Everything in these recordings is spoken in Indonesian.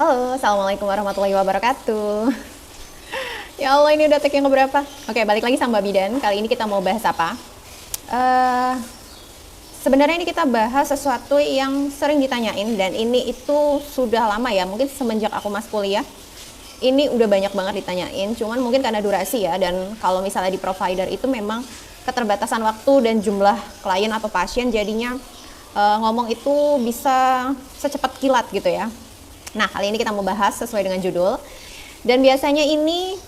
Halo, Assalamualaikum warahmatullahi wabarakatuh. Ya Allah, ini udah take yang keberapa? Oke, balik lagi sama Mbak Bidan. Kali ini kita mau bahas apa? Eh, Sebenarnya ini kita bahas sesuatu yang sering ditanyain, dan ini itu sudah lama ya, mungkin semenjak aku masuk kuliah. Ini udah banyak banget ditanyain, cuman mungkin karena durasi ya, dan kalau misalnya di provider itu memang keterbatasan waktu dan jumlah klien atau pasien, jadinya ngomong itu bisa secepat kilat gitu ya. Nah, kali ini kita mau bahas sesuai dengan judul. Dan biasanya ini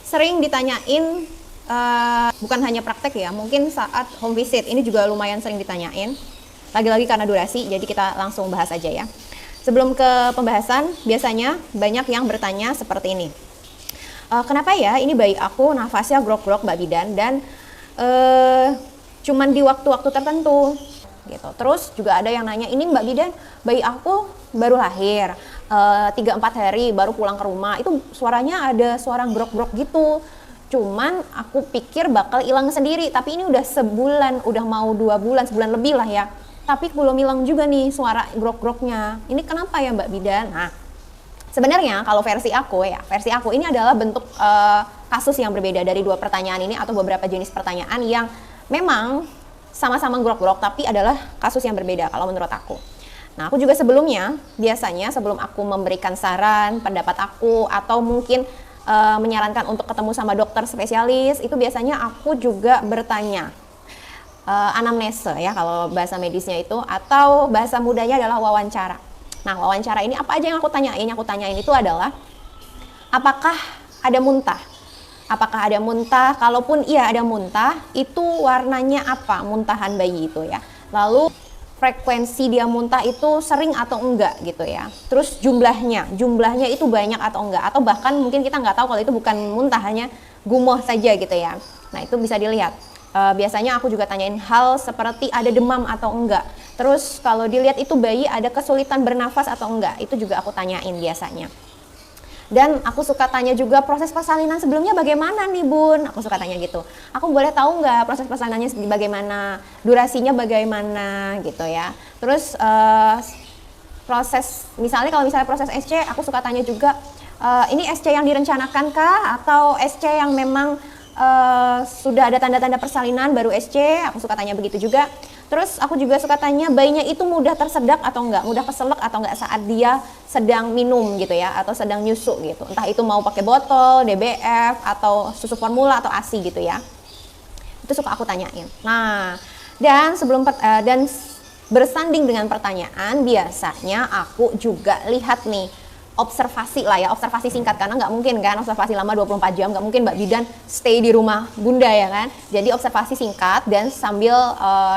sering ditanyain, bukan hanya praktek ya, mungkin saat home visit ini juga lumayan sering ditanyain. Lagi-lagi karena durasi, jadi kita langsung bahas aja ya. Sebelum ke pembahasan, biasanya banyak yang bertanya seperti ini. Kenapa ya ini bayi aku nafasnya grok-grok Mbak Bidan, dan cuman di waktu-waktu tertentu gitu. Terus juga ada yang nanya, ini Mbak Bidan, bayi aku baru lahir 3-4 hari baru pulang ke rumah, itu suaranya ada suara grok-grok gitu, cuman aku pikir bakal hilang sendiri, tapi ini udah sebulan, udah mau 2 bulan, sebulan lebih lah ya, tapi belum hilang juga nih suara grok-groknya. Ini kenapa ya Mbak Bidan? Nah, sebenarnya kalau versi aku ini adalah bentuk kasus yang berbeda dari dua pertanyaan ini, atau beberapa jenis pertanyaan yang memang sama-sama grok-grok, tapi adalah kasus yang berbeda kalau menurut aku. Nah, aku juga sebelumnya, biasanya sebelum aku memberikan saran, pendapat aku, atau mungkin menyarankan untuk ketemu sama dokter spesialis, itu biasanya aku juga bertanya anamnese ya, kalau bahasa medisnya itu, atau bahasa mudanya adalah wawancara. Nah, wawancara ini apa aja yang aku tanyain? Yang aku tanyain itu adalah, apakah ada muntah? Apakah ada muntah? Kalaupun iya ada muntah, itu warnanya apa muntahan bayi itu ya. Lalu frekuensi dia muntah itu sering atau enggak gitu ya. Terus jumlahnya itu banyak atau enggak, atau bahkan mungkin kita nggak tahu kalau itu bukan muntah, hanya gumoh saja gitu ya. Nah, itu bisa dilihat. Biasanya aku juga tanyain hal seperti ada demam atau enggak. Terus kalau dilihat itu bayi ada kesulitan bernafas atau enggak, itu juga aku tanyain biasanya. Dan aku suka tanya juga, proses persalinan sebelumnya bagaimana nih Bun? Aku suka tanya gitu. Aku boleh tahu nggak proses persalinannya bagaimana? Durasinya bagaimana gitu ya. Terus proses, kalau misalnya proses SC, aku suka tanya juga, ini SC yang direncanakan kah? Atau SC yang memang sudah ada tanda-tanda persalinan baru SC? Aku suka tanya begitu juga. Terus aku juga suka tanya, bayinya itu mudah tersedak atau enggak, mudah keselak atau enggak saat dia sedang minum gitu ya, atau sedang nyusu gitu. Entah itu mau pakai botol, DBF, atau susu formula atau ASI gitu ya. Itu suka aku tanyain. Nah, dan bersanding dengan pertanyaan, biasanya aku juga lihat nih, observasi lah ya, observasi singkat, karena nggak mungkin kan observasi lama 24 jam, nggak mungkin Mbak Bidan stay di rumah bunda ya kan. Jadi observasi singkat dan sambil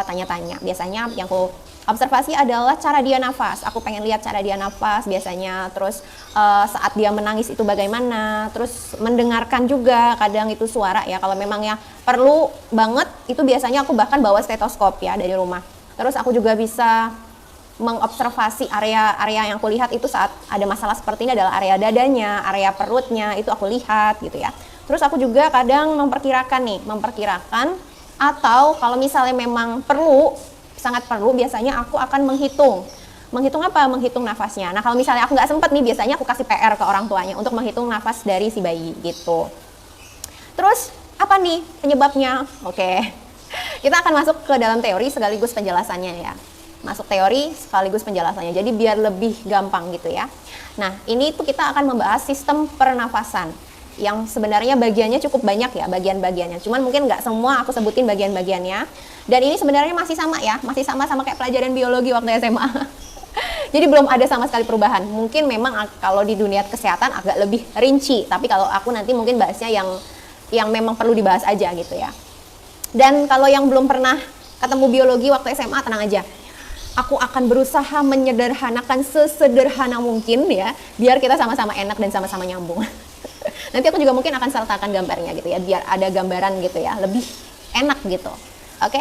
tanya-tanya. Biasanya yang aku observasi adalah cara dia nafas. Aku pengen lihat cara dia nafas biasanya. Terus saat dia menangis itu bagaimana. Terus mendengarkan juga kadang itu suara ya. Kalau memang yang perlu banget itu biasanya aku bahkan bawa stetoskop ya dari rumah. Terus aku juga bisa mengobservasi area yang aku lihat itu saat ada masalah seperti ini adalah area dadanya, area perutnya, itu aku lihat gitu ya. Terus aku juga kadang memperkirakan, atau kalau misalnya memang perlu, sangat perlu, biasanya aku akan menghitung apa? Menghitung nafasnya. Nah, kalau misalnya aku nggak sempat nih, biasanya aku kasih PR ke orang tuanya untuk menghitung nafas dari si bayi gitu. Terus apa nih penyebabnya? Oke, kita akan masuk ke dalam teori sekaligus penjelasannya ya. Masuk teori sekaligus penjelasannya, jadi biar lebih gampang gitu ya. Nah, ini tuh kita akan membahas sistem pernafasan yang sebenarnya bagiannya cukup banyak ya, bagian-bagiannya. Cuman mungkin nggak semua aku sebutin bagian-bagiannya. Dan ini sebenarnya masih sama ya, masih sama kayak pelajaran biologi waktu SMA. Jadi belum ada sama sekali perubahan. Mungkin memang kalau di dunia kesehatan agak lebih rinci, tapi kalau aku nanti mungkin bahasnya yang memang perlu dibahas aja gitu ya. Dan kalau yang belum pernah ketemu biologi waktu SMA, tenang aja. Aku akan berusaha menyederhanakan sesederhana mungkin ya, biar kita sama-sama enak dan sama-sama nyambung. Nanti aku juga mungkin akan sertakan gambarnya gitu ya, biar ada gambaran gitu ya, lebih enak gitu. Oke,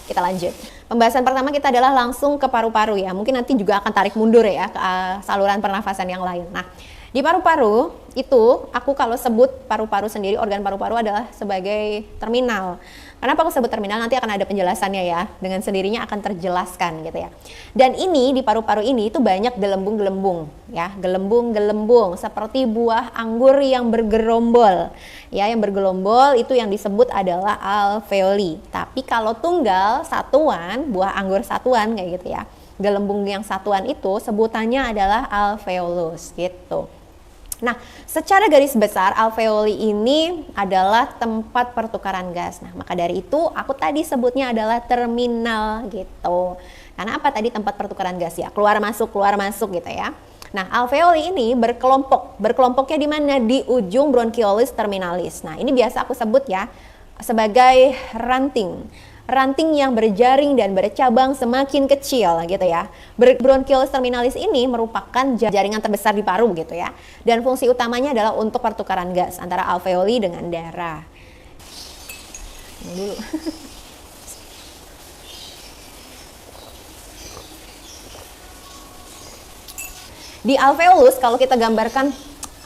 kita lanjut. Pembahasan pertama kita adalah langsung ke paru-paru ya. Mungkin nanti juga akan tarik mundur ya ke saluran pernafasan yang lain. Nah, di paru-paru itu aku kalau sebut paru-paru sendiri, organ paru-paru adalah sebagai terminal. Kenapa aku sebut terminal? Nanti akan ada penjelasannya ya. Dengan sendirinya akan terjelaskan gitu ya. Dan ini di paru-paru ini itu banyak gelembung-gelembung ya, gelembung-gelembung seperti buah anggur yang bergerombol. Ya, yang bergelombol itu yang disebut adalah alveoli. Tapi kalau tunggal, satuan, buah anggur satuan kayak gitu ya. Gelembung yang satuan itu sebutannya adalah alveolus gitu. Nah, secara garis besar alveoli ini adalah tempat pertukaran gas. Nah, maka dari itu aku tadi sebutnya adalah terminal gitu. Karena apa tadi tempat pertukaran gas ya? Keluar masuk gitu ya. Nah, alveoli ini berkelompok. Berkelompoknya di mana? Di ujung bronchiolis terminalis. Nah, ini biasa aku sebut ya sebagai ranting. Ranting yang berjaring dan bercabang semakin kecil gitu ya. Bronchiolis terminalis ini merupakan jaringan terbesar di paru gitu ya. Dan fungsi utamanya adalah untuk pertukaran gas antara alveoli dengan darah. Ini dulu. Di alveolus kalau kita gambarkan,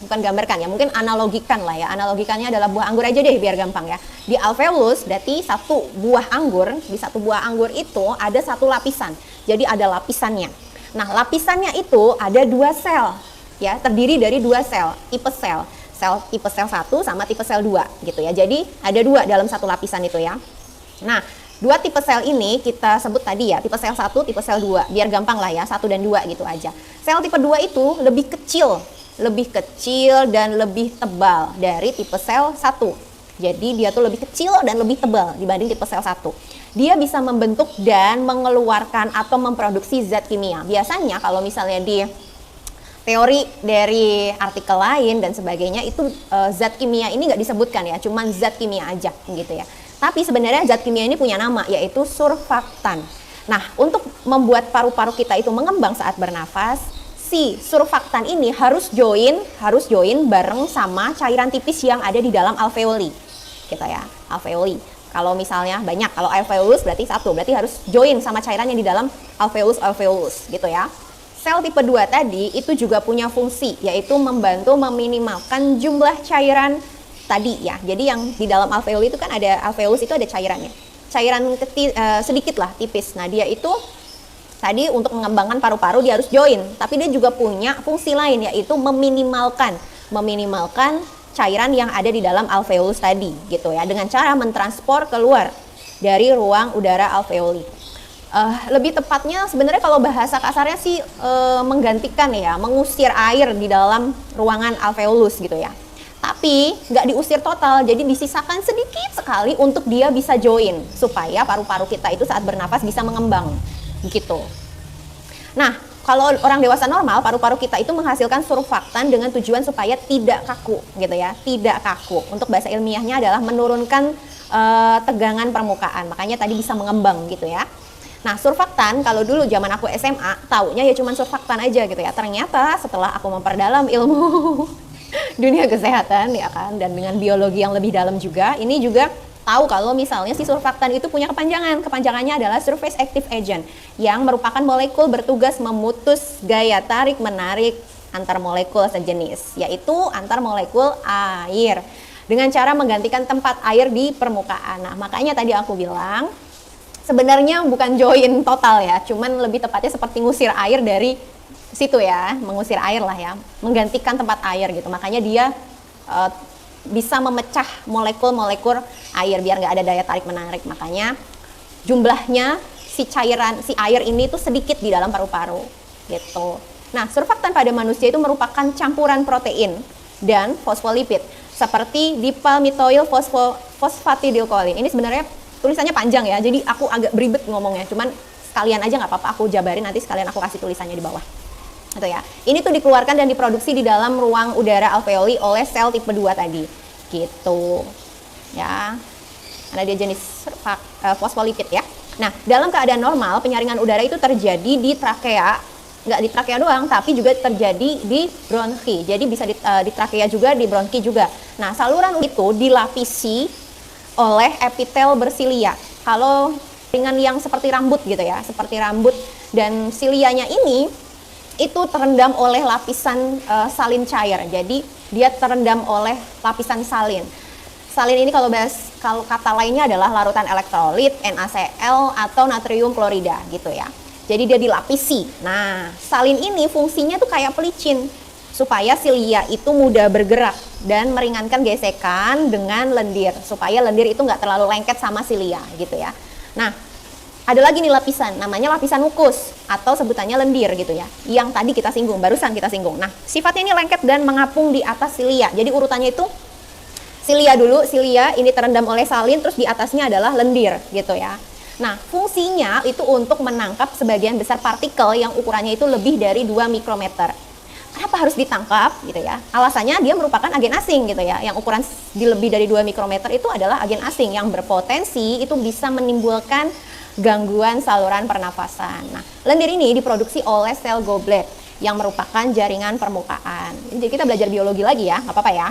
bukan gambarkan ya, mungkin analogikan lah ya. Analogikannya adalah buah anggur aja deh biar gampang ya. Di alveolus berarti satu buah anggur, di satu buah anggur itu ada satu lapisan. Jadi ada lapisannya. Nah, lapisannya itu ada dua sel ya, terdiri dari dua sel, tipe sel. Sel tipe sel 1 sama tipe sel 2 gitu ya. Jadi ada dua dalam satu lapisan itu ya. Nah, dua tipe sel ini kita sebut tadi ya, tipe sel 1, tipe sel 2. Biar gampang lah ya, 1 dan 2 gitu aja. Sel tipe 2 itu lebih kecil dan lebih tebal dari tipe sel 1. Jadi dia tuh lebih kecil dan lebih tebal dibanding tipe sel 1. Dia bisa membentuk dan mengeluarkan atau memproduksi zat kimia. Biasanya kalau misalnya di teori dari artikel lain dan sebagainya itu zat kimia ini nggak disebutkan ya, cuman zat kimia aja gitu ya. Tapi sebenarnya zat kimia ini punya nama, yaitu surfaktan. Nah, untuk membuat paru-paru kita itu mengembang saat bernafas, si surfaktan ini harus join bareng sama cairan tipis yang ada di dalam alveoli, gitu ya, alveoli. Kalau misalnya banyak, kalau alveolus berarti satu, berarti harus join sama cairan yang di dalam alveolus, gitu ya. Sel tipe 2 tadi itu juga punya fungsi, yaitu membantu meminimalkan jumlah cairan tadi ya. Jadi yang di dalam alveoli itu kan ada, alveolus itu ada cairannya. Cairan sedikit lah, tipis. Nah, dia itu tadi untuk mengembangkan paru-paru dia harus join, tapi dia juga punya fungsi lain, yaitu meminimalkan cairan yang ada di dalam alveolus tadi gitu ya, dengan cara mentransport keluar dari ruang udara alveoli. Lebih tepatnya sebenarnya kalau bahasa kasarnya sih menggantikan ya, mengusir air di dalam ruangan alveolus gitu ya. Tapi nggak diusir total, jadi disisakan sedikit sekali untuk dia bisa join supaya paru-paru kita itu saat bernafas bisa mengembang gitu. Nah, kalau orang dewasa normal, paru-paru kita itu menghasilkan surfaktan dengan tujuan supaya tidak kaku gitu ya, tidak kaku. Untuk bahasa ilmiahnya adalah menurunkan tegangan permukaan, makanya tadi bisa mengembang gitu ya. Nah, surfaktan kalau dulu zaman aku SMA, taunya ya cuma surfaktan aja gitu ya. Ternyata setelah aku memperdalam ilmu dunia kesehatan ya kan, dan dengan biologi yang lebih dalam juga, ini juga tahu kalau misalnya si surfaktan itu punya kepanjangan. Kepanjangannya adalah surface active agent, yang merupakan molekul bertugas memutus gaya tarik menarik antar molekul sejenis, yaitu antar molekul air, dengan cara menggantikan tempat air di permukaan. Nah, makanya tadi aku bilang sebenarnya bukan join total ya, cuman lebih tepatnya seperti ngusir air dari situ ya, mengusir air lah ya, menggantikan tempat air gitu. Makanya dia bisa memecah molekul-molekul air biar nggak ada daya tarik menarik. Makanya jumlahnya si air ini tuh sedikit di dalam paru-paru gitu. Nah, surfaktan pada manusia itu merupakan campuran protein dan fosfolipid seperti dipalmitoyl fosfatidilkolin. Ini sebenarnya tulisannya panjang ya, jadi aku agak beribet ngomongnya, cuman sekalian aja nggak apa-apa, aku jabarin nanti sekalian aku kasih tulisannya di bawah. Gitu ya. Ini tuh dikeluarkan dan diproduksi di dalam ruang udara alveoli oleh sel tipe 2 tadi. Gitu. Ya. Karena dia jenis fosfolipid ya. Nah, dalam keadaan normal penyaringan udara itu terjadi di trakea, nggak di trakea doang, tapi juga terjadi di bronki. Jadi bisa di trakea juga, di bronki juga. Nah, saluran itu dilapisi oleh epitel bersilia. Kalau dengan yang seperti rambut gitu ya, seperti rambut, dan silianya ini itu terendam oleh lapisan salin cair. Jadi dia terendam oleh lapisan salin. Salin ini kalau kata lainnya adalah larutan elektrolit, NaCl atau natrium klorida gitu ya. Jadi dia dilapisi. Nah, salin ini fungsinya tuh kayak pelicin supaya silia itu mudah bergerak dan meringankan gesekan dengan lendir supaya lendir itu nggak terlalu lengket sama silia gitu ya. Nah, ada lagi nih lapisan, namanya lapisan mukus atau sebutannya lendir gitu ya. Yang tadi kita singgung, barusan kita singgung. Nah, sifatnya ini lengket dan mengapung di atas silia. Jadi urutannya itu silia dulu, silia ini terendam oleh salin, terus di atasnya adalah lendir gitu ya. Nah, fungsinya itu untuk menangkap sebagian besar partikel yang ukurannya itu lebih dari 2 mikrometer. Kenapa harus ditangkap gitu ya? Alasannya dia merupakan agen asing gitu ya. Yang ukuran lebih dari 2 mikrometer itu adalah agen asing yang berpotensi itu bisa menimbulkan gangguan saluran pernafasan. Nah, lendir ini diproduksi oleh sel goblet yang merupakan jaringan permukaan. Jadi kita belajar biologi lagi ya, nggak apa-apa ya.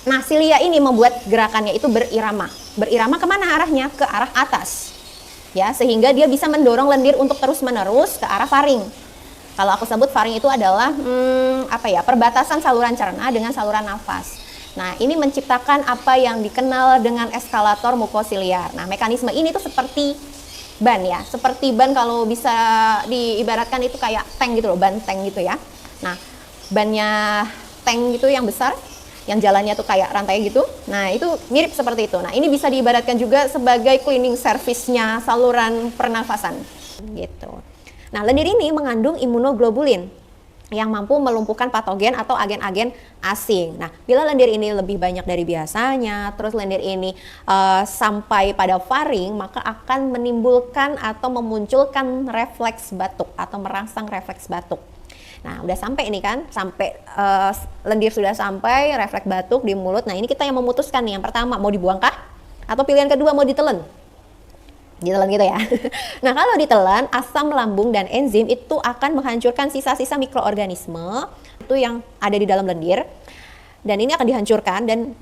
Nah, silia ini membuat gerakannya itu berirama. Berirama kemana arahnya? Ke arah atas. Ya, sehingga dia bisa mendorong lendir untuk terus-menerus ke arah faring. Kalau aku sebut faring itu adalah perbatasan saluran cerna dengan saluran nafas. Nah, ini menciptakan apa yang dikenal dengan eskalator mukosiliar. Nah, mekanisme ini tuh seperti ban ya, seperti ban kalau bisa diibaratkan itu kayak tank gitu loh, ban tank gitu ya. Nah, bannya tank gitu yang besar, yang jalannya tuh kayak rantai gitu. Nah, itu mirip seperti itu. Nah, ini bisa diibaratkan juga sebagai cleaning service-nya saluran pernafasan gitu. Nah, lendir ini mengandung imunoglobulin yang mampu melumpuhkan patogen atau agen-agen asing. Nah, bila lendir ini lebih banyak dari biasanya, terus lendir ini sampai pada faring, maka akan menimbulkan atau memunculkan refleks batuk atau merangsang refleks batuk. Nah, udah sampai ini kan, sampai lendir sudah sampai, refleks batuk di mulut. Nah, ini kita yang memutuskan nih, yang pertama mau dibuangkah? Atau pilihan kedua mau ditelan? Ditelan gitu ya. Nah, kalau ditelan, asam lambung dan enzim itu akan menghancurkan sisa-sisa mikroorganisme itu yang ada di dalam lendir. Dan ini akan dihancurkan dan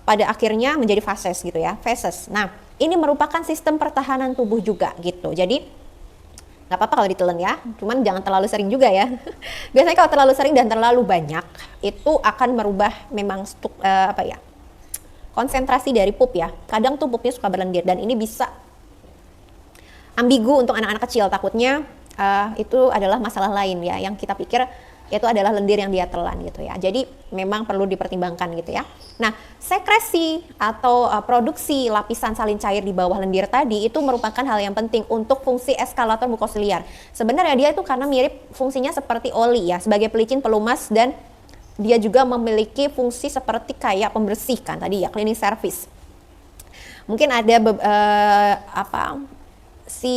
pada akhirnya menjadi fases gitu ya, feses. Nah, ini merupakan sistem pertahanan tubuh juga gitu. Jadi nggak apa-apa kalau ditelan ya, cuman jangan terlalu sering juga ya. Biasanya kalau terlalu sering dan terlalu banyak, itu akan merubah memang konsentrasi dari pup ya. Kadang tuh pupnya suka berlendir dan ini bisa ambigu untuk anak-anak kecil, takutnya itu adalah masalah lain ya, yang kita pikir itu adalah lendir yang dia telan gitu ya. Jadi memang perlu dipertimbangkan gitu ya. Nah, sekresi atau produksi lapisan salin cair di bawah lendir tadi itu merupakan hal yang penting untuk fungsi eskalator mukosiliar. Sebenarnya dia itu karena mirip fungsinya seperti oli ya, sebagai pelicin pelumas, dan dia juga memiliki fungsi seperti kayak pembersih kan tadi ya, cleaning service. Mungkin ada si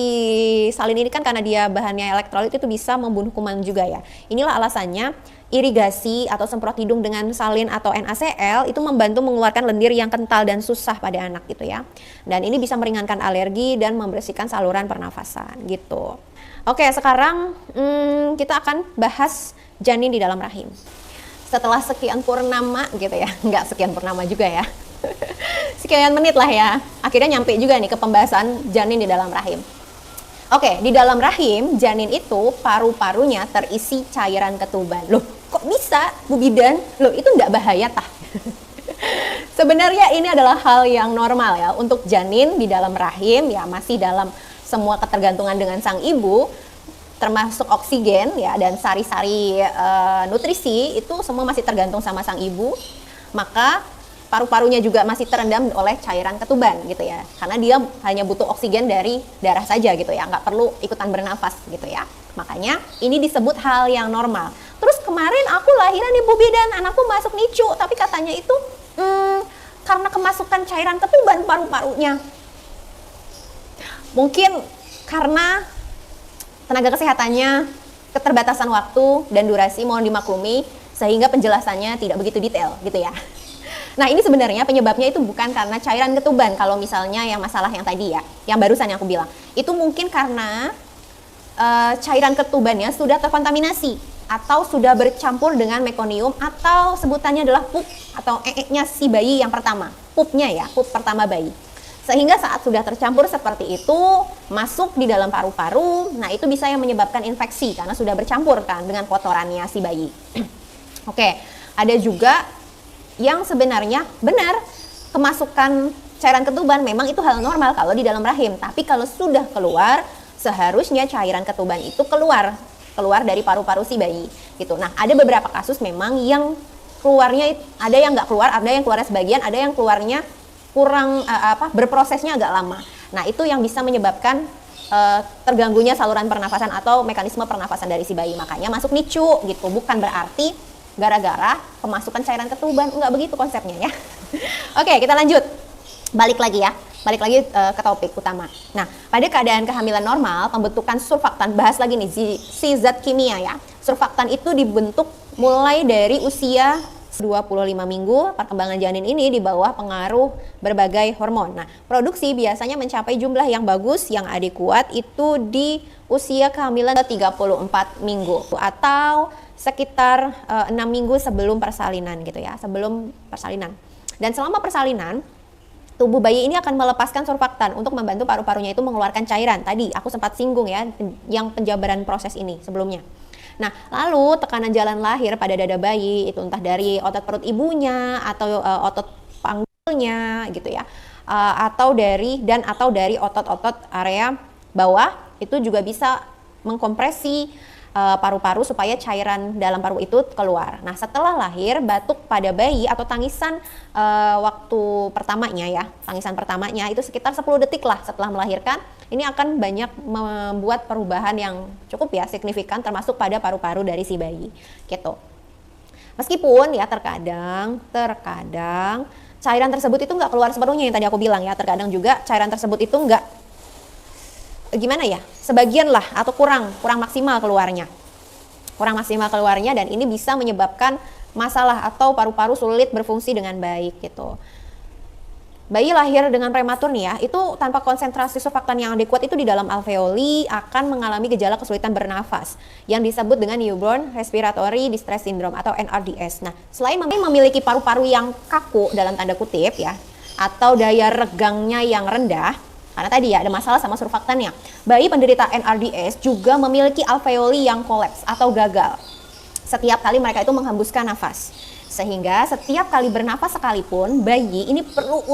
salin ini kan karena dia bahannya elektrolit itu bisa membunuh kuman juga ya. Inilah alasannya irigasi atau semprot hidung dengan salin atau NaCl itu membantu mengeluarkan lendir yang kental dan susah pada anak gitu ya. Dan ini bisa meringankan alergi dan membersihkan saluran pernafasan gitu. Oke, sekarang kita akan bahas janin di dalam rahim. Setelah sekian purnama gitu ya, nggak sekian purnama juga ya. Sekian menit lah ya, akhirnya nyampe juga nih ke pembahasan janin di dalam rahim. Oke, di dalam rahim janin itu paru-parunya terisi cairan ketuban. Loh, kok bisa Bu Bidan? Loh, itu enggak bahaya tah? Sebenarnya ini adalah hal yang normal ya untuk janin di dalam rahim ya, masih dalam semua ketergantungan dengan sang ibu, termasuk oksigen ya dan sari-sari nutrisi itu semua masih tergantung sama sang ibu. Maka paru-parunya juga masih terendam oleh cairan ketuban gitu ya, karena dia hanya butuh oksigen dari darah saja gitu ya, nggak perlu ikutan bernafas gitu ya. Makanya ini disebut hal yang normal. Terus kemarin aku lahiran nih Bu Bidan, anakku masuk NICU, tapi katanya itu karena kemasukan cairan ketuban paru-parunya. Mungkin karena tenaga kesehatannya keterbatasan waktu dan durasi, mohon dimaklumi, sehingga penjelasannya tidak begitu detail gitu ya. Nah, ini sebenarnya penyebabnya itu bukan karena cairan ketuban. Kalau misalnya yang masalah yang tadi ya, yang barusan yang aku bilang, itu mungkin karena cairan ketubannya sudah terkontaminasi atau sudah bercampur dengan mekonium, atau sebutannya adalah pup atau nya si bayi yang pertama, pupnya ya, pup pertama bayi. Sehingga saat sudah tercampur seperti itu, masuk di dalam paru-paru, nah itu bisa yang menyebabkan infeksi karena sudah bercampur kan dengan kotorannya si bayi. Oke, ada juga yang sebenarnya benar, kemasukan cairan ketuban memang itu hal normal kalau di dalam rahim, tapi kalau sudah keluar, seharusnya cairan ketuban itu keluar dari paru-paru si bayi gitu. Nah, ada beberapa kasus memang yang keluarnya ada yang nggak keluar, ada yang keluarnya sebagian, ada yang keluarnya kurang berprosesnya agak lama. Nah, itu yang bisa menyebabkan terganggunya saluran pernafasan atau mekanisme pernafasan dari si bayi. Makanya masuk NICU gitu. Bukan berarti gara-gara kemasukan cairan ketuban, enggak begitu konsepnya ya. Oke, kita lanjut. Balik lagi ke topik utama. Nah, pada keadaan kehamilan normal, pembentukan surfaktan, bahas lagi nih si zat kimia ya. Surfaktan itu dibentuk mulai dari usia 25 minggu. Perkembangan janin ini di bawah pengaruh berbagai hormon. Nah, produksi biasanya mencapai jumlah yang bagus, yang adekuat itu di usia kehamilan 34 minggu atau sekitar 6 minggu sebelum persalinan gitu ya, sebelum persalinan. Dan selama persalinan, tubuh bayi ini akan melepaskan surfaktan untuk membantu paru-parunya itu mengeluarkan cairan. Tadi aku sempat singgung ya, yang penjabaran proses ini sebelumnya. Nah, lalu tekanan jalan lahir pada dada bayi itu entah dari otot perut ibunya atau otot panggulnya gitu ya, atau dari otot-otot area bawah itu juga bisa mengkompresi paru-paru supaya cairan dalam paru itu keluar. Nah, setelah lahir, batuk pada bayi atau tangisan waktu tangisan pertamanya itu sekitar 10 detik lah setelah melahirkan. Ini akan banyak membuat perubahan yang cukup ya signifikan termasuk pada paru-paru dari si bayi gitu. Meskipun ya terkadang cairan tersebut itu nggak keluar sepenuhnya yang tadi aku bilang ya, terkadang juga cairan tersebut itu nggak sebagian lah atau kurang maksimal keluarnya dan ini bisa menyebabkan masalah atau paru-paru sulit berfungsi dengan baik gitu. Bayi lahir dengan prematur nih ya, itu tanpa konsentrasi surfaktan yang adekuat itu di dalam alveoli akan mengalami gejala kesulitan bernafas yang disebut dengan newborn respiratory distress syndrome atau NRDS. Nah, selain memiliki paru-paru yang kaku dalam tanda kutip ya, atau daya regangnya yang rendah, karena tadi ya ada masalah sama surfaktannya, bayi penderita NRDS juga memiliki alveoli yang kolaps atau gagal setiap kali mereka itu menghembuskan nafas. Sehingga setiap kali bernafas sekalipun, bayi ini perlu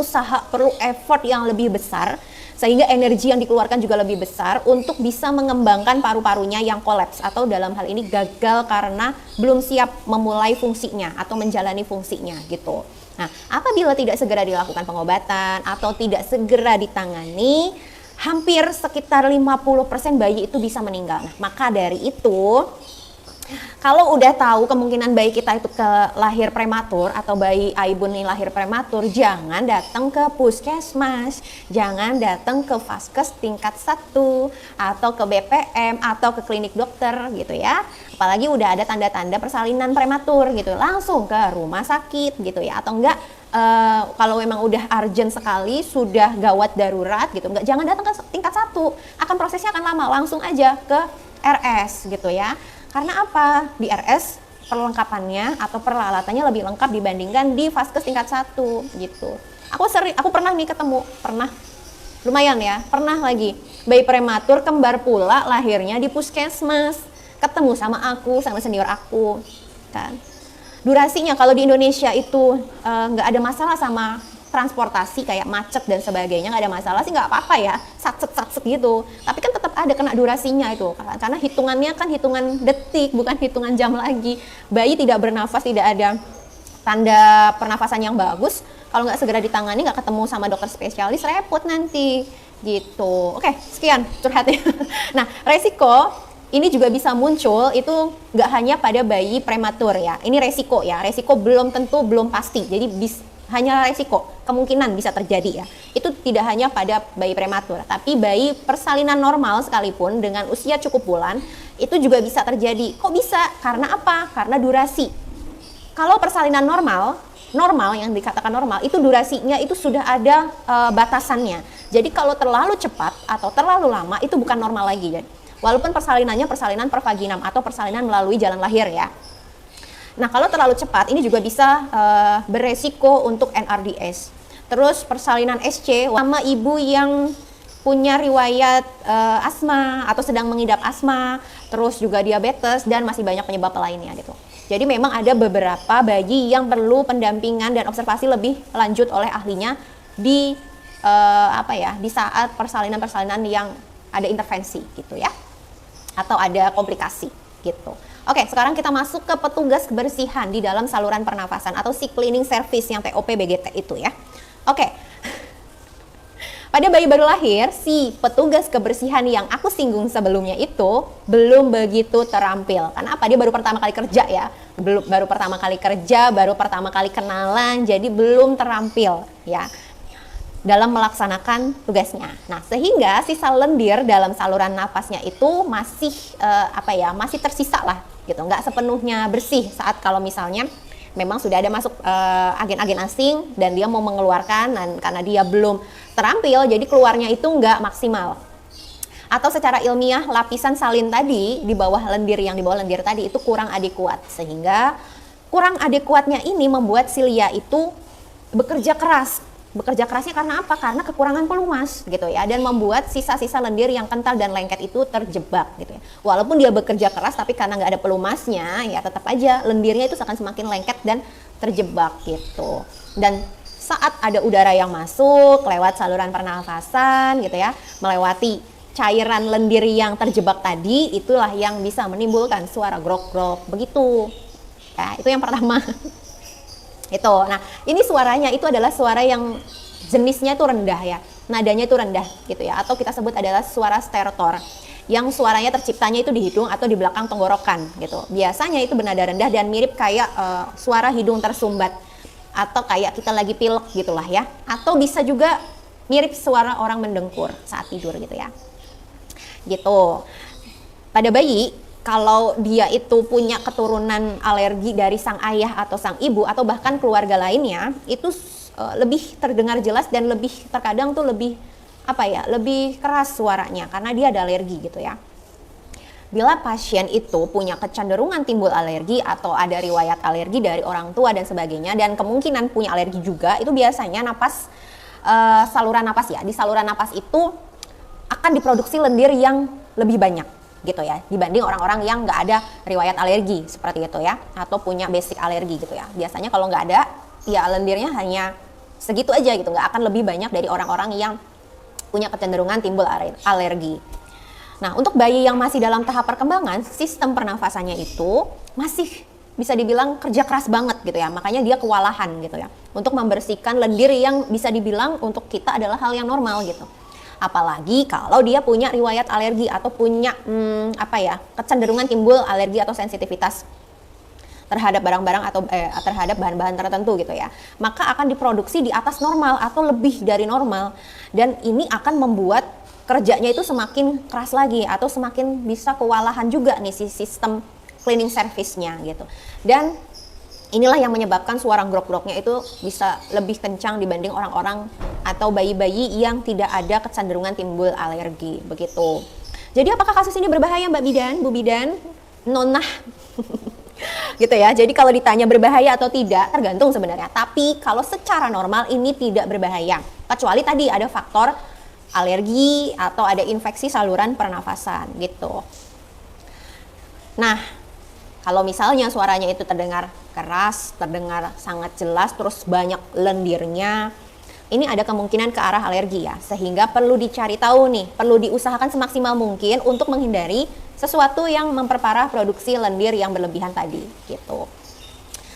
effort yang lebih besar, sehingga energi yang dikeluarkan juga lebih besar untuk bisa mengembangkan paru-parunya yang kolaps atau dalam hal ini gagal karena belum siap memulai fungsinya atau menjalani fungsinya gitu. Nah, apabila tidak segera dilakukan pengobatan atau tidak segera ditangani, hampir sekitar 50% bayi itu bisa meninggal. Nah, maka dari itu, kalau udah tahu kemungkinan bayi kita itu lahir prematur atau bayi Aibun ini lahir prematur, jangan datang ke puskesmas, jangan datang ke vaskes tingkat 1 atau ke BPM atau ke klinik dokter gitu ya. Apalagi udah ada tanda-tanda persalinan prematur gitu, langsung ke rumah sakit gitu ya. Atau enggak kalau memang udah urgent sekali, sudah gawat darurat gitu, enggak, jangan datang ke tingkat 1, akan prosesnya akan lama, langsung aja ke RS gitu ya. Karena apa? Di RS perlengkapannya atau peralatannya lebih lengkap dibandingkan di vaskes tingkat 1 gitu. Aku pernah nih pernah lumayan ya, pernah lagi bayi prematur kembar pula lahirnya di puskesmas, ketemu sama senior aku kan. Durasinya kalau di Indonesia itu nggak ada masalah sama transportasi kayak macet dan sebagainya, nggak ada masalah sih, nggak apa-apa ya, satset gitu. Tapi kan tetap ada kena durasinya itu, karena hitungannya kan hitungan detik, bukan hitungan jam lagi. Bayi tidak bernafas, tidak ada tanda pernafasan yang bagus, kalau nggak segera ditangani, nggak ketemu sama dokter spesialis, repot nanti gitu. Oke, sekian curhatnya. Nah, resiko ini juga bisa muncul itu nggak hanya pada bayi prematur ya. Ini resiko ya, resiko belum tentu, belum pasti. Jadi hanya resiko, kemungkinan bisa terjadi ya. Itu tidak hanya pada bayi prematur, tapi bayi persalinan normal sekalipun dengan usia cukup bulan, itu juga bisa terjadi. Kok bisa? Karena apa? Karena durasi. Kalau persalinan normal yang dikatakan normal, itu durasinya itu sudah ada batasannya. Jadi kalau terlalu cepat atau terlalu lama, itu bukan normal lagi. Walaupun persalinannya persalinan per vaginam atau persalinan melalui jalan lahir ya. Nah, kalau terlalu cepat ini juga bisa beresiko untuk NRDS. terus persalinan SC sama ibu yang punya riwayat asma atau sedang mengidap asma, terus juga diabetes dan masih banyak penyebab lainnya gitu. Jadi memang ada beberapa bayi yang perlu pendampingan dan observasi lebih lanjut oleh ahlinya di di saat persalinan-persalinan yang ada intervensi gitu ya, atau ada komplikasi gitu. Oke, sekarang kita masuk ke petugas kebersihan di dalam saluran pernafasan atau si cleaning service yang TOP BGT itu ya. Oke. Pada bayi baru lahir, si petugas kebersihan yang aku singgung sebelumnya itu belum begitu terampil. Karena apa? Dia baru pertama kali kerja ya. Baru pertama kali kerja, baru pertama kali kenalan, jadi belum terampil ya dalam melaksanakan tugasnya. Nah, sehingga sisa lendir dalam saluran nafasnya itu masih masih tersisa lah gitu. Nggak sepenuhnya bersih saat kalau misalnya memang sudah ada masuk agen-agen asing dan dia mau mengeluarkan, dan karena dia belum terampil jadi keluarnya itu nggak maksimal. Atau secara ilmiah lapisan salin tadi di bawah lendir tadi itu kurang adekuat, sehingga kurang adekuatnya ini membuat silia itu bekerja keras. Bekerja kerasnya karena apa? Karena kekurangan pelumas gitu ya, dan membuat sisa-sisa lendir yang kental dan lengket itu terjebak gitu ya. Walaupun dia bekerja keras tapi karena nggak ada pelumasnya ya tetap aja lendirnya itu akan semakin lengket dan terjebak gitu. Dan saat ada udara yang masuk lewat saluran pernafasan gitu ya, melewati cairan lendir yang terjebak tadi, itulah yang bisa menimbulkan suara grok-grok begitu. Ya, itu yang pertama. Itu. Nah, ini suaranya itu adalah suara yang jenisnya itu rendah ya. Nadanya itu rendah gitu ya, atau kita sebut adalah suara stertor. Yang suaranya terciptanya itu di hidung atau di belakang tenggorokan gitu. Biasanya itu bernada rendah dan mirip kayak suara hidung tersumbat atau kayak kita lagi pilek gitulah ya. Atau bisa juga mirip suara orang mendengkur saat tidur gitu ya. Gitu. Pada bayi, kalau dia itu punya keturunan alergi dari sang ayah atau sang ibu atau bahkan keluarga lainnya, itu lebih terdengar jelas dan lebih terkadang tuh lebih lebih keras suaranya karena dia ada alergi gitu ya. Bila pasien itu punya kecenderungan timbul alergi atau ada riwayat alergi dari orang tua dan sebagainya, dan kemungkinan punya alergi juga, itu biasanya saluran napas ya, di saluran napas itu akan diproduksi lendir yang lebih banyak gitu ya, dibanding orang-orang yang nggak ada riwayat alergi seperti itu ya, atau punya basic alergi gitu ya. Biasanya kalau nggak ada, ya lendirnya hanya segitu aja gitu, nggak akan lebih banyak dari orang-orang yang punya kecenderungan timbul alergi. Nah, untuk bayi yang masih dalam tahap perkembangan, sistem pernafasannya itu masih bisa dibilang kerja keras banget gitu ya, makanya dia kewalahan gitu ya, untuk membersihkan lendir yang bisa dibilang untuk kita adalah hal yang normal gitu. Apalagi kalau dia punya riwayat alergi atau punya kecenderungan timbul alergi atau sensitivitas terhadap barang-barang atau terhadap bahan-bahan tertentu gitu ya, maka akan diproduksi di atas normal atau lebih dari normal, dan ini akan membuat kerjanya itu semakin keras lagi atau semakin bisa kewalahan juga nih si sistem cleaning service-nya gitu. Dan inilah yang menyebabkan suara grok-groknya itu bisa lebih kencang dibanding orang-orang atau bayi-bayi yang tidak ada kecenderungan timbul alergi begitu. Jadi apakah kasus ini berbahaya Mbak Bidan, Bu Bidan, Nonah? Gitu ya. Jadi kalau ditanya berbahaya atau tidak tergantung sebenarnya. Tapi kalau secara normal ini tidak berbahaya. Kecuali tadi ada faktor alergi atau ada infeksi saluran pernafasan gitu. Nah, kalau misalnya suaranya itu terdengar keras, terdengar sangat jelas, terus banyak lendirnya, ini ada kemungkinan ke arah alergi ya, sehingga perlu dicari tahu nih, perlu diusahakan semaksimal mungkin untuk menghindari sesuatu yang memperparah produksi lendir yang berlebihan tadi gitu.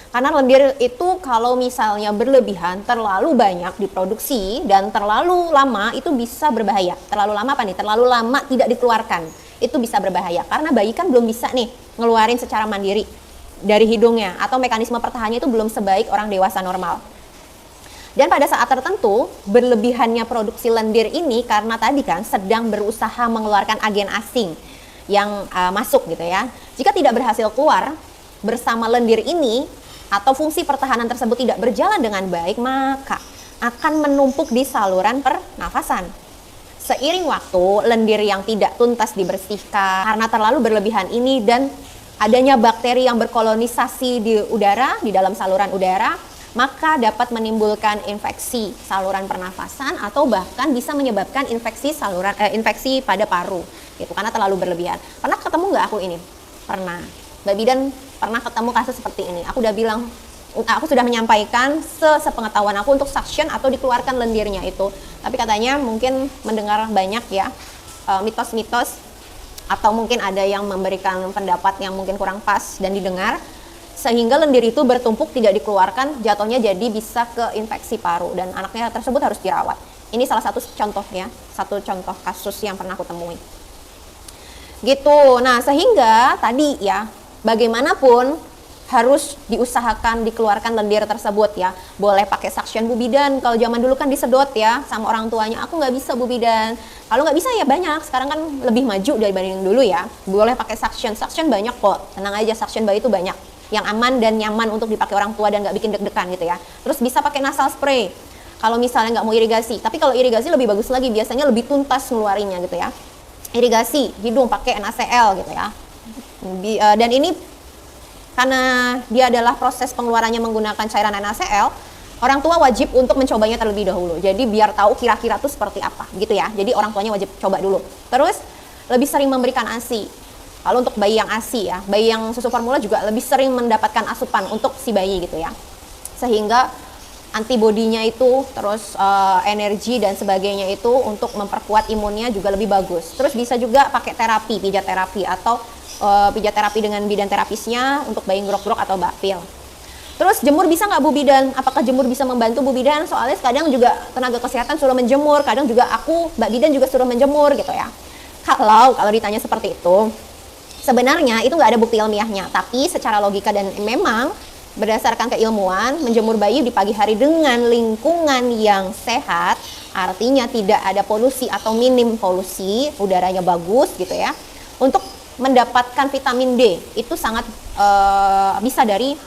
Karena lendir itu kalau misalnya berlebihan, terlalu banyak diproduksi dan terlalu lama itu bisa berbahaya. Terlalu lama apa nih? Terlalu lama tidak dikeluarkan, itu bisa berbahaya karena bayi kan belum bisa nih ngeluarin secara mandiri dari hidungnya, atau mekanisme pertahanannya itu belum sebaik orang dewasa normal. Dan pada saat tertentu berlebihannya produksi lendir ini karena tadi kan sedang berusaha mengeluarkan agen asing yang masuk gitu ya. Jika tidak berhasil keluar bersama lendir ini atau fungsi pertahanan tersebut tidak berjalan dengan baik, maka akan menumpuk di saluran pernafasan. Seiring waktu, lendir yang tidak tuntas dibersihkan karena terlalu berlebihan ini dan adanya bakteri yang berkolonisasi di udara, di dalam saluran udara, maka dapat menimbulkan infeksi saluran pernafasan atau bahkan bisa menyebabkan infeksi pada paru gitu karena terlalu berlebihan. Pernah ketemu nggak aku ini? Pernah. Mbak Bidan pernah ketemu kasus seperti ini. Aku sudah menyampaikan sepengetahuan aku untuk suction atau dikeluarkan lendirnya itu. Tapi katanya mungkin mendengar banyak ya mitos-mitos atau mungkin ada yang memberikan pendapat yang mungkin kurang pas dan didengar sehingga lendir itu bertumpuk tidak dikeluarkan, jatuhnya jadi bisa ke infeksi paru dan anaknya tersebut harus dirawat. Ini salah satu contoh ya, satu contoh kasus yang pernah aku temui. Gitu. Nah, sehingga tadi ya, bagaimanapun harus diusahakan dikeluarkan lendir tersebut ya. Boleh pakai suction Bu Bidan, kalau zaman dulu kan disedot ya sama orang tuanya. Aku nggak bisa Bu Bidan. Kalau nggak bisa ya banyak, sekarang kan lebih maju dibanding dulu ya. Boleh pakai suction banyak kok, tenang aja, suction bayi itu banyak yang aman dan nyaman untuk dipakai orang tua dan nggak bikin deg-degan gitu ya. Terus bisa pakai nasal spray kalau misalnya nggak mau irigasi. Tapi kalau irigasi lebih bagus lagi, biasanya lebih tuntas ngeluarinnya gitu ya. Irigasi hidung pakai NaCl gitu ya. Dan ini karena dia adalah proses pengeluarannya menggunakan cairan NaCl, orang tua wajib untuk mencobanya terlebih dahulu. Jadi biar tahu kira-kira tuh seperti apa gitu ya. Jadi orang tuanya wajib coba dulu. Terus lebih sering memberikan ASI. Kalau untuk bayi yang ASI ya, bayi yang susu formula juga lebih sering mendapatkan asupan untuk si bayi gitu ya. Sehingga antibodinya itu, terus energi dan sebagainya itu untuk memperkuat imunnya juga lebih bagus. Terus bisa juga pakai terapi, pijat terapi atau pijat terapi dengan bidan terapisnya untuk bayi grok-grok atau bakpil. Terus jemur bisa nggak Bu Bidan? Apakah jemur bisa membantu Bu Bidan? Soalnya kadang juga tenaga kesehatan suruh menjemur, kadang juga aku, Mbak Bidan juga suruh menjemur gitu ya. Kalau ditanya seperti itu, sebenarnya itu nggak ada bukti ilmiahnya, tapi secara logika dan memang berdasarkan keilmuan, menjemur bayi di pagi hari dengan lingkungan yang sehat, artinya tidak ada polusi atau minim polusi, udaranya bagus gitu ya, untuk mendapatkan vitamin D itu sangat bisa dari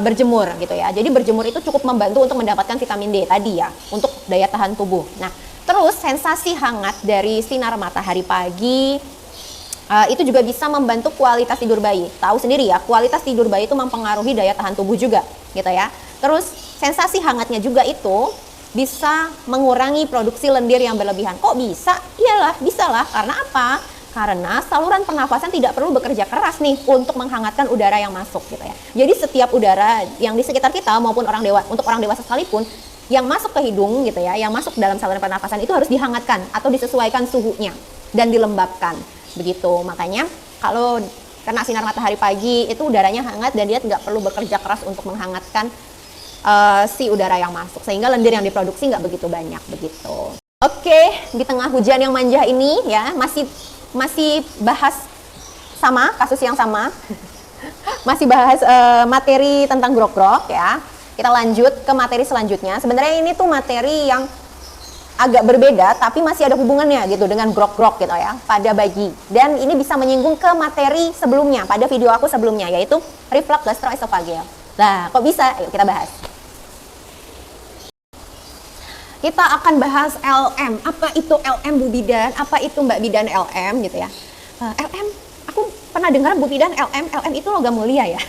berjemur gitu ya. Jadi berjemur itu cukup membantu untuk mendapatkan vitamin D tadi ya, untuk daya tahan tubuh. Nah, terus sensasi hangat dari sinar matahari pagi itu juga bisa membantu kualitas tidur bayi. Tahu sendiri ya, kualitas tidur bayi itu mempengaruhi daya tahan tubuh juga, gitu ya. Terus sensasi hangatnya juga itu bisa mengurangi produksi lendir yang berlebihan. Kok bisa? Iyalah, bisalah. Karena apa? Karena saluran pernafasan tidak perlu bekerja keras nih untuk menghangatkan udara yang masuk, gitu ya. Jadi setiap udara yang di sekitar kita maupun untuk orang dewasa sekalipun yang masuk ke hidung, gitu ya, yang masuk dalam saluran pernafasan itu harus dihangatkan atau disesuaikan suhunya dan dilembabkan. Begitu, makanya kalau kena sinar matahari pagi itu udaranya hangat dan dia tidak perlu bekerja keras untuk menghangatkan si udara yang masuk, sehingga lendir yang diproduksi nggak begitu banyak begitu. Oke, di tengah hujan yang manja ini ya masih bahas sama kasus yang sama, masih bahas materi tentang grok-grok ya. Kita lanjut ke materi selanjutnya. Sebenarnya ini tuh materi yang agak berbeda tapi masih ada hubungannya gitu dengan grok-grok gitu ya pada bayi, dan ini bisa menyinggung ke materi sebelumnya pada video aku sebelumnya, yaitu reflux gastroesophageal. Nah, kok bisa? Yuk kita bahas. Kita akan bahas LM. Apa itu LM Bu Bidan? Apa itu Mbak Bidan LM gitu ya? LM, aku pernah dengar Bu Bidan LM itu logam mulia ya.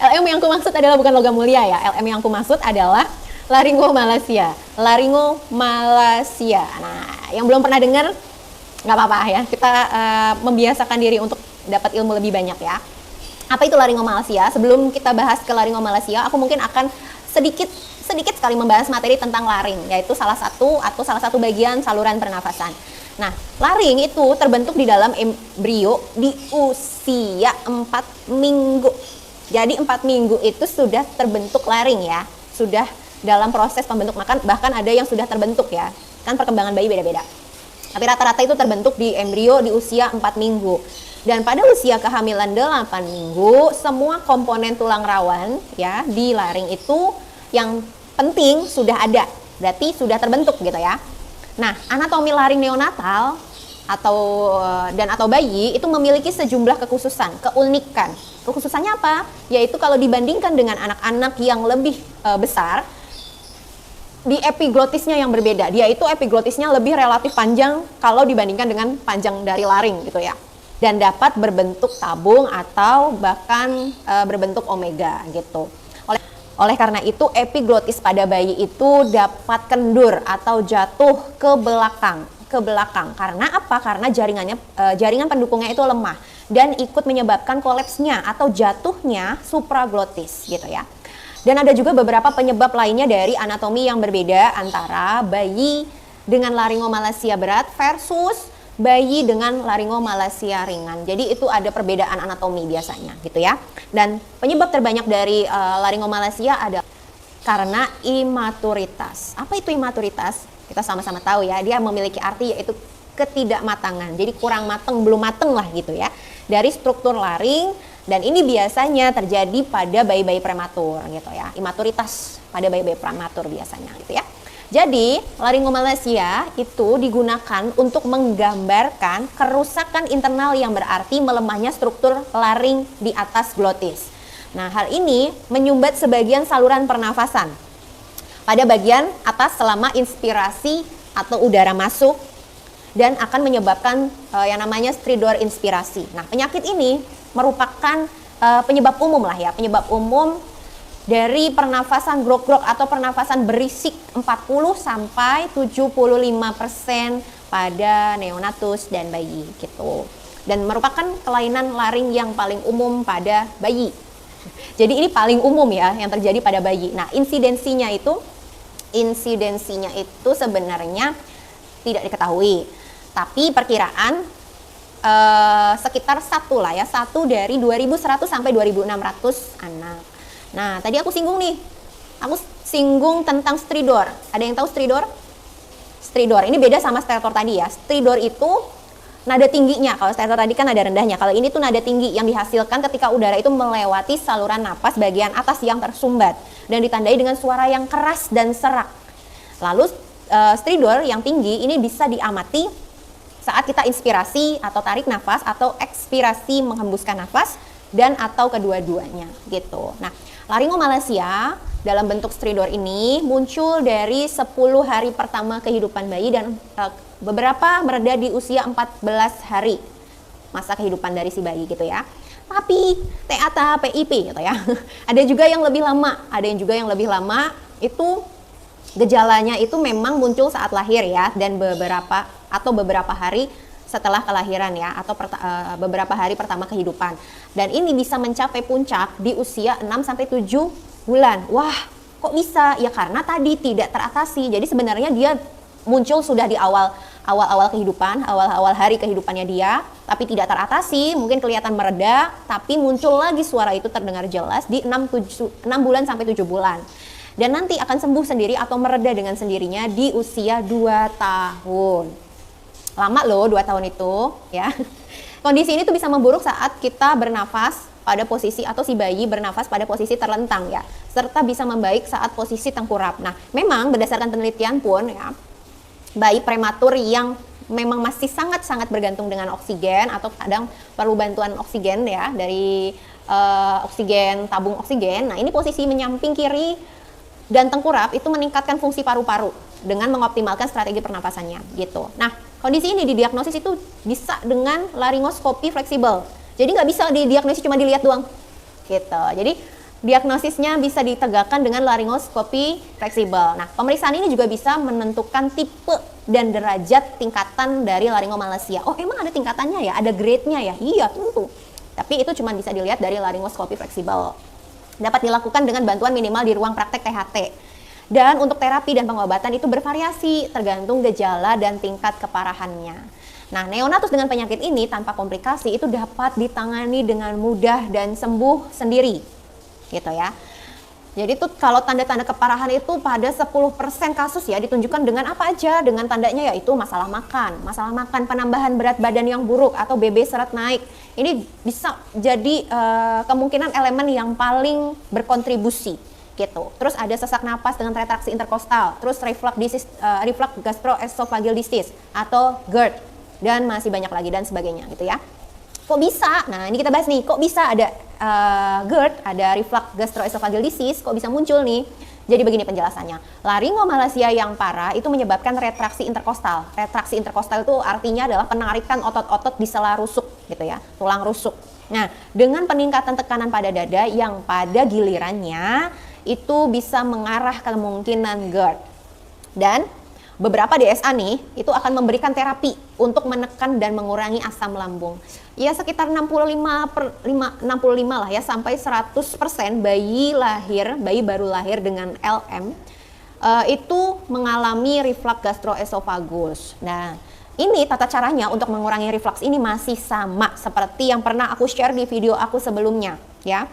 LM yang aku maksud adalah bukan logam mulia ya. LM yang aku maksud adalah laryngomalacia. Nah, yang belum pernah dengar nggak apa-apa ya. Kita membiasakan diri untuk dapat ilmu lebih banyak ya. Apa itu laryngomalacia? Sebelum kita bahas ke laryngomalacia, aku mungkin akan sedikit sekali membahas materi tentang laring, yaitu salah satu bagian saluran pernafasan. Nah, laring itu terbentuk di dalam embrio di usia 4 minggu. Jadi 4 minggu itu sudah terbentuk laring ya. Sudah dalam proses pembentuk, bahkan ada yang sudah terbentuk ya, kan perkembangan bayi beda-beda, tapi rata-rata itu terbentuk di embrio di usia 4 minggu. Dan pada usia kehamilan 8 minggu, semua komponen tulang rawan ya di laring itu yang penting sudah ada, berarti sudah terbentuk gitu ya. Nah, anatomi laring neonatal atau bayi itu memiliki sejumlah kekhususan, keunikan. Kekhususannya apa? Yaitu kalau dibandingkan dengan anak-anak yang lebih besar, di epiglotisnya yang berbeda. Dia itu epiglotisnya lebih relatif panjang kalau dibandingkan dengan panjang dari laring gitu ya. Dan dapat berbentuk tabung atau bahkan berbentuk omega gitu. Oleh karena itu epiglotis pada bayi itu dapat kendur atau jatuh ke belakang. Karena apa? Karena jaringan pendukungnya itu lemah dan ikut menyebabkan kolapsnya atau jatuhnya supraglotis gitu ya. Dan ada juga beberapa penyebab lainnya dari anatomi yang berbeda antara bayi dengan laringomalacia berat versus bayi dengan laringomalacia ringan. Jadi itu ada perbedaan anatomi biasanya gitu ya. Dan penyebab terbanyak dari laringomalacia ada karena imaturitas. Apa itu imaturitas? Kita sama-sama tahu ya, dia memiliki arti yaitu ketidakmatangan. Jadi kurang mateng, belum mateng lah gitu ya. Dari struktur laring, dan ini biasanya terjadi pada bayi-bayi prematur gitu ya. Imaturitas pada bayi-bayi prematur biasanya gitu ya. Jadi, laringomalacia itu digunakan untuk menggambarkan kerusakan internal yang berarti melemahnya struktur laring di atas glotis. Nah, hal ini menyumbat sebagian saluran pernafasan pada bagian atas selama inspirasi atau udara masuk dan akan menyebabkan yang namanya stridor inspirasi. Nah, penyakit ini merupakan penyebab umum lah ya, penyebab umum dari pernafasan grok-grok atau pernafasan berisik 40-75% pada neonatus dan bayi gitu. Dan merupakan kelainan laring yang paling umum pada bayi. Jadi ini paling umum ya yang terjadi pada bayi. Nah, insidensinya itu sebenarnya tidak diketahui. Tapi perkiraan sekitar satu dari 2.100 sampai 2.600 anak. Nah, tadi aku singgung tentang stridor. Ada yang tahu stridor? Stridor ini beda sama stertor tadi ya. Stridor itu nada tingginya. Kalau stertor tadi kan nada rendahnya. Kalau ini tuh nada tinggi yang dihasilkan ketika udara itu melewati saluran napas bagian atas yang tersumbat dan ditandai dengan suara yang keras dan serak. Lalu stridor yang tinggi ini bisa diamati saat kita inspirasi atau tarik nafas atau ekspirasi menghembuskan nafas dan atau kedua-duanya gitu. Nah, laringomalacia dalam bentuk stridor ini muncul dari 10 hari pertama kehidupan bayi dan beberapa mereda di usia 14 hari masa kehidupan dari si bayi gitu ya. Tapi TATA, PIP gitu ya. Ada juga yang lebih lama, itu gejalanya itu memang muncul saat lahir ya dan beberapa hari setelah kelahiran ya atau beberapa hari pertama kehidupan. Dan ini bisa mencapai puncak di usia 6-7 bulan. Wah, kok bisa? Ya karena tadi tidak teratasi. Jadi sebenarnya dia muncul sudah di awal kehidupan, awal hari kehidupannya dia, tapi tidak teratasi, mungkin kelihatan mereda, tapi muncul lagi suara itu terdengar jelas di 6 bulan sampai 7 bulan. Dan nanti akan sembuh sendiri atau mereda dengan sendirinya di usia 2 tahun. Lama loh 2 tahun itu ya. Kondisi ini tuh bisa memburuk saat kita bernafas pada posisi atau si bayi bernafas pada posisi terlentang ya, serta bisa membaik saat posisi tengkurap. Nah, memang berdasarkan penelitian pun ya, bayi prematur yang memang masih sangat-sangat bergantung dengan oksigen atau kadang perlu bantuan oksigen ya dari tabung oksigen. Nah, ini posisi menyamping kiri dan tengkurap itu meningkatkan fungsi paru-paru dengan mengoptimalkan strategi pernapasannya gitu. Nah, kondisi ini didiagnosis itu bisa dengan laringoskopi fleksibel. Jadi nggak bisa didiagnosis cuma dilihat doang gitu. Jadi diagnosisnya bisa ditegakkan dengan laringoskopi fleksibel. Nah, pemeriksaan ini juga bisa menentukan tipe dan derajat tingkatan dari laringomalacia. Oh, emang ada tingkatannya ya? Ada grade-nya ya? Iya, tentu. Tapi itu cuma bisa dilihat dari laringoskopi fleksibel. Dapat dilakukan dengan bantuan minimal di ruang praktek THT. Dan untuk terapi dan pengobatan itu bervariasi tergantung gejala dan tingkat keparahannya. Nah, neonatus dengan penyakit ini tanpa komplikasi itu dapat ditangani dengan mudah dan sembuh sendiri. Gitu ya. Jadi tuh kalau tanda-tanda keparahan itu pada 10% kasus ya ditunjukkan dengan apa aja? Dengan tandanya yaitu masalah makan, penambahan berat badan yang buruk atau BB serat naik. Ini bisa jadi kemungkinan elemen yang paling berkontribusi gitu. Terus ada sesak napas dengan retraksi interkostal, terus reflux gastroesophageal disease atau GERD dan masih banyak lagi dan sebagainya gitu ya. Kok bisa? Nah, ini kita bahas nih, kok bisa ada GERD, ada reflux gastroesophageal disease, kok bisa muncul nih? Jadi begini penjelasannya. Laringomalacia yang parah itu menyebabkan retraksi interkostal. Retraksi interkostal itu artinya adalah penarikan otot-otot di sela rusuk gitu ya, tulang rusuk. Nah, dengan peningkatan tekanan pada dada yang pada gilirannya itu bisa mengarah ke kemungkinan GERD. Dan beberapa DSA nih itu akan memberikan terapi untuk menekan dan mengurangi asam lambung. Ya sekitar 65 lah ya sampai 100% bayi baru lahir dengan LM itu mengalami reflux gastroesophagus. Nah, ini tata caranya untuk mengurangi reflux ini masih sama seperti yang pernah aku share di video aku sebelumnya, ya.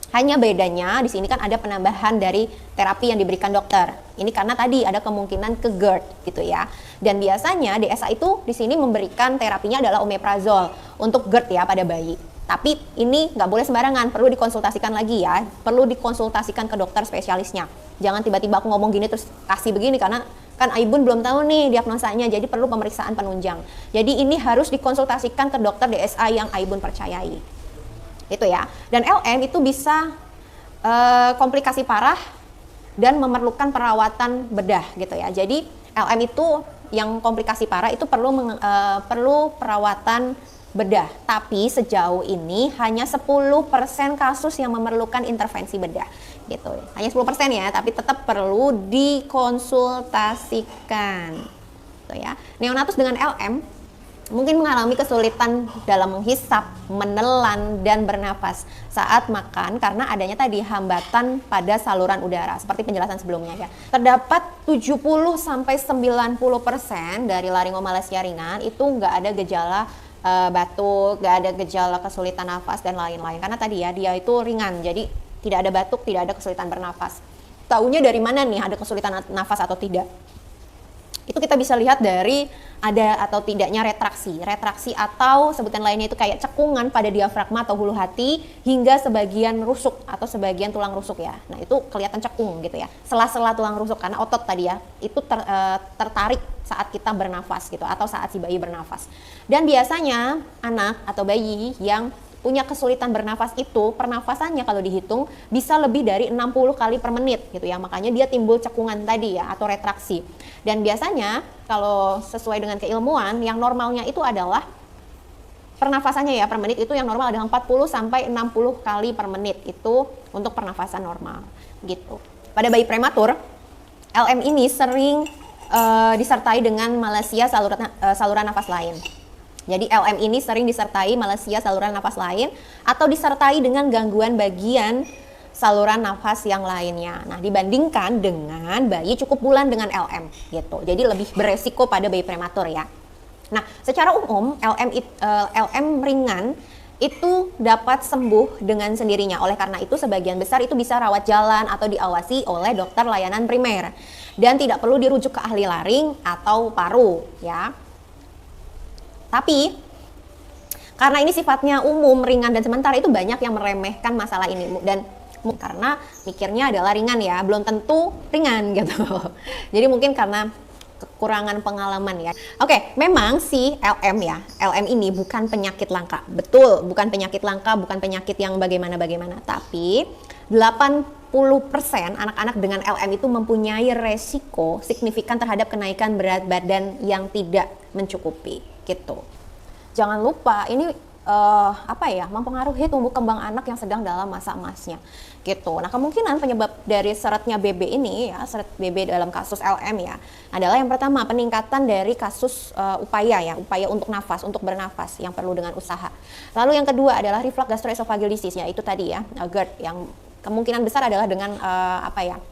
Hanya bedanya di sini kan ada penambahan dari terapi yang diberikan dokter. Ini karena tadi ada kemungkinan ke GERD gitu ya. Dan biasanya DSA itu di sini memberikan terapinya adalah omeprazol untuk GERD ya pada bayi. Tapi ini nggak boleh sembarangan, perlu dikonsultasikan lagi ya. Perlu dikonsultasikan ke dokter spesialisnya. Jangan tiba-tiba aku ngomong gini terus kasih begini karena kan Aibun belum tahu nih diagnosanya, jadi perlu pemeriksaan penunjang. Jadi ini harus dikonsultasikan ke dokter DSA yang Aibun percayai. Itu ya. Dan LM itu bisa komplikasi parah dan memerlukan perawatan bedah gitu ya. Jadi LM itu yang komplikasi parah itu perlu perawatan bedah. Tapi sejauh ini hanya 10% kasus yang memerlukan intervensi bedah gitu. Hanya 10% ya, tapi tetap perlu dikonsultasikan. Gitu ya. Neonatus dengan LM mungkin mengalami kesulitan dalam menghisap, menelan, dan bernafas saat makan karena adanya tadi hambatan pada saluran udara seperti penjelasan sebelumnya ya. Terdapat 70-90% dari laringomalacia ringan itu nggak ada gejala batuk, nggak ada gejala kesulitan nafas dan lain-lain karena tadi ya dia itu ringan, jadi tidak ada batuk, tidak ada kesulitan bernafas. Taunya dari mana nih ada kesulitan nafas atau tidak? Itu kita bisa lihat dari ada atau tidaknya retraksi atau sebutan lainnya itu kayak cekungan pada diafragma atau hulu hati hingga sebagian rusuk atau sebagian tulang rusuk ya. Nah itu kelihatan cekung gitu ya, sela-sela tulang rusuk karena otot tadi ya itu tertarik saat kita bernafas gitu atau saat si bayi bernafas. Dan biasanya anak atau bayi yang punya kesulitan bernafas itu pernafasannya kalau dihitung bisa lebih dari 60 kali per menit gitu ya, makanya dia timbul cekungan tadi ya atau retraksi. Dan biasanya kalau sesuai dengan keilmuan yang normalnya itu adalah pernafasannya ya per menit itu yang normal adalah 40 sampai 60 kali per menit itu untuk pernafasan normal gitu. Pada bayi prematur LM ini sering disertai dengan malasia saluran nafas lain. Jadi LM ini sering disertai malasia saluran nafas lain atau disertai dengan gangguan bagian saluran nafas yang lainnya. Nah, dibandingkan dengan bayi cukup bulan dengan LM gitu. Jadi lebih beresiko pada bayi prematur ya. Nah, secara umum LM ringan itu dapat sembuh dengan sendirinya. Oleh karena itu sebagian besar itu bisa rawat jalan atau diawasi oleh dokter layanan primer dan tidak perlu dirujuk ke ahli laring atau paru ya. Tapi karena ini sifatnya umum, ringan dan sementara itu banyak yang meremehkan masalah ini dan karena mikirnya adalah ringan ya, belum tentu ringan gitu. Jadi mungkin karena kekurangan pengalaman ya. Oke, memang si LM ya, LM ini bukan penyakit langka. Betul, bukan penyakit langka, bukan penyakit yang bagaimana-bagaimana. Tapi 80% anak-anak dengan LM itu mempunyai resiko signifikan terhadap kenaikan berat badan yang tidak mencukupi gitu. Jangan lupa ini mempengaruhi tumbuh kembang anak yang sedang dalam masa emasnya gitu. Nah, kemungkinan penyebab dari seretnya BB ini ya, seret BB dalam kasus LM ya, adalah yang pertama peningkatan dari kasus upaya untuk nafas, untuk bernafas yang perlu dengan usaha. Lalu yang kedua adalah reflux gastroesophageal disease ya, itu tadi ya, GERD yang kemungkinan besar adalah dengan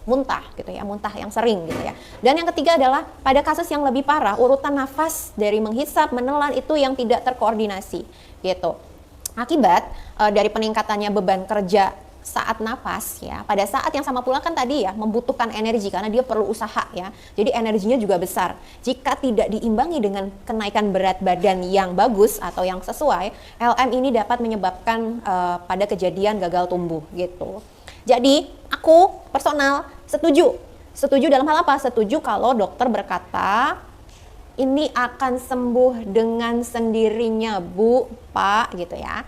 muntah gitu ya, muntah yang sering gitu ya. Dan yang ketiga adalah pada kasus yang lebih parah, urutan nafas dari menghisap, menelan itu yang tidak terkoordinasi gitu. Akibat dari peningkatannya beban kerja saat nafas ya, pada saat yang sama pula kan tadi ya membutuhkan energi karena dia perlu usaha ya. Jadi energinya juga besar. Jika tidak diimbangi dengan kenaikan berat badan yang bagus atau yang sesuai, LM ini dapat menyebabkan pada kejadian gagal tumbuh gitu. Jadi aku personal setuju dalam hal apa? Setuju kalau dokter berkata ini akan sembuh dengan sendirinya Bu, Pak gitu ya.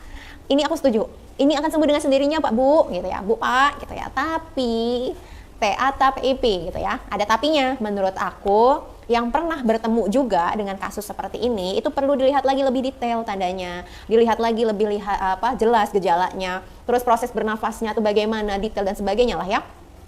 Ini aku setuju. Ini akan sembuh dengan sendirinya Pak Bu gitu ya, Bu Pak gitu ya. Tapi TAP-IP gitu ya. Ada tapinya. Menurut aku yang pernah bertemu juga dengan kasus seperti ini itu perlu dilihat lagi lebih detail tandanya, dilihat lagi lebih jelas gejalanya, terus proses bernafasnya itu bagaimana, detail dan sebagainya lah ya.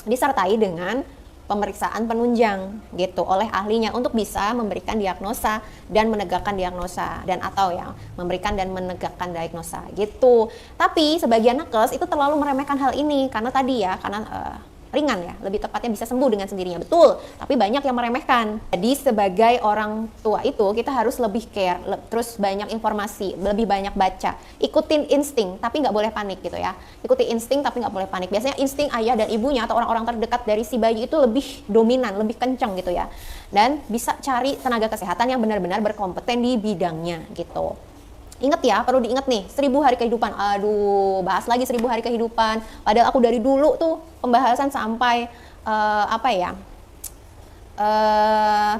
disertai dengan pemeriksaan penunjang gitu oleh ahlinya untuk bisa memberikan diagnosa dan menegakkan diagnosa dan atau ya memberikan dan menegakkan diagnosa gitu. Tapi sebagian nakes itu terlalu meremehkan hal ini karena tadi ya karena ringan ya, lebih tepatnya bisa sembuh dengan sendirinya, betul, tapi banyak yang meremehkan. Jadi sebagai orang tua itu kita harus lebih care, terus banyak informasi, lebih banyak baca, ikutin insting tapi nggak boleh panik gitu ya, ikuti insting tapi nggak boleh panik. Biasanya insting ayah dan ibunya atau orang-orang terdekat dari si bayi itu lebih dominan, lebih kencang gitu ya, dan bisa cari tenaga kesehatan yang benar-benar berkompeten di bidangnya gitu. Ingat ya, perlu diingat nih, 1000 hari kehidupan. Aduh, bahas lagi 1000 hari kehidupan. Padahal aku dari dulu tuh pembahasan sampai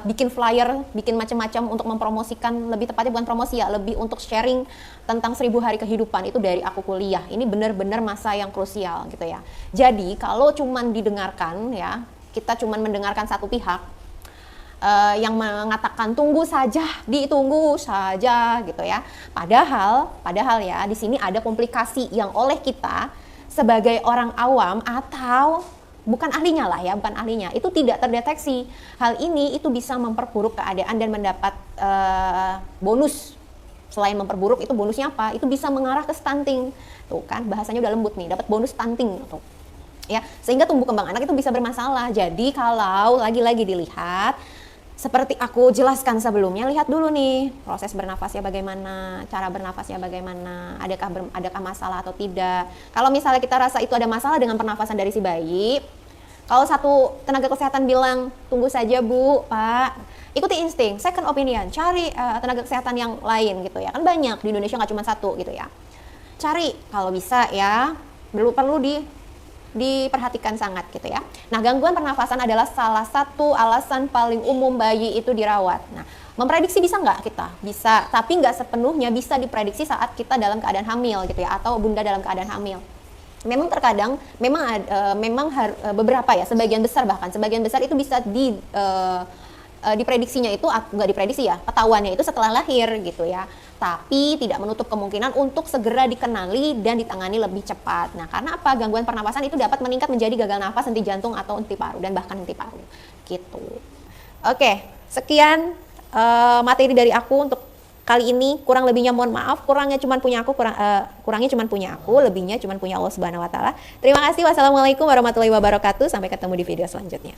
bikin flyer, bikin macam-macam untuk mempromosikan, lebih tepatnya bukan promosi ya, lebih untuk sharing tentang 1000 hari kehidupan itu dari aku kuliah. Ini benar-benar masa yang krusial gitu ya. Jadi kalau cuman didengarkan ya, kita cuman mendengarkan satu pihak, yang mengatakan tunggu saja, ditunggu saja gitu ya. Padahal ya di sini ada komplikasi yang oleh kita sebagai orang awam atau bukan ahlinya lah ya, bukan ahlinya, itu tidak terdeteksi. Hal ini itu bisa memperburuk keadaan dan mendapat bonus. Selain memperburuk itu bonusnya apa? Itu bisa mengarah ke stunting. Tuh kan bahasanya udah lembut nih, dapat bonus stunting tuh. Ya, sehingga tumbuh kembang anak itu bisa bermasalah. Jadi kalau lagi-lagi dilihat seperti aku jelaskan sebelumnya, lihat dulu nih proses bernafasnya bagaimana, cara bernafasnya bagaimana, adakah masalah atau tidak. Kalau misalnya kita rasa itu ada masalah dengan pernafasan dari si bayi, kalau satu tenaga kesehatan bilang tunggu saja Bu, Pak, ikuti insting, second opinion, cari tenaga kesehatan yang lain gitu ya, kan banyak di Indonesia, nggak cuma satu gitu ya. Cari kalau bisa ya, perlu diperhatikan sangat gitu ya. Nah, gangguan pernafasan adalah salah satu alasan paling umum bayi itu dirawat. Nah, memprediksi bisa nggak kita? Bisa, tapi nggak sepenuhnya bisa diprediksi saat kita dalam keadaan hamil gitu ya, atau bunda dalam keadaan hamil. Memang terkadang, beberapa ya, sebagian besar itu bisa diprediksinya itu nggak diprediksi ya, ketahuannya itu setelah lahir gitu ya. Tapi tidak menutup kemungkinan untuk segera dikenali dan ditangani lebih cepat. Nah, karena apa? Gangguan pernapasan itu dapat meningkat menjadi gagal nafas, henti jantung atau henti paru dan bahkan henti paru. Gitu. Oke, sekian materi dari aku untuk kali ini. Kurang lebihnya mohon maaf, kurangnya cuma punya aku, lebihnya cuma punya Allah Subhanahu wa taala. Terima kasih. Wassalamualaikum warahmatullahi wabarakatuh. Sampai ketemu di video selanjutnya.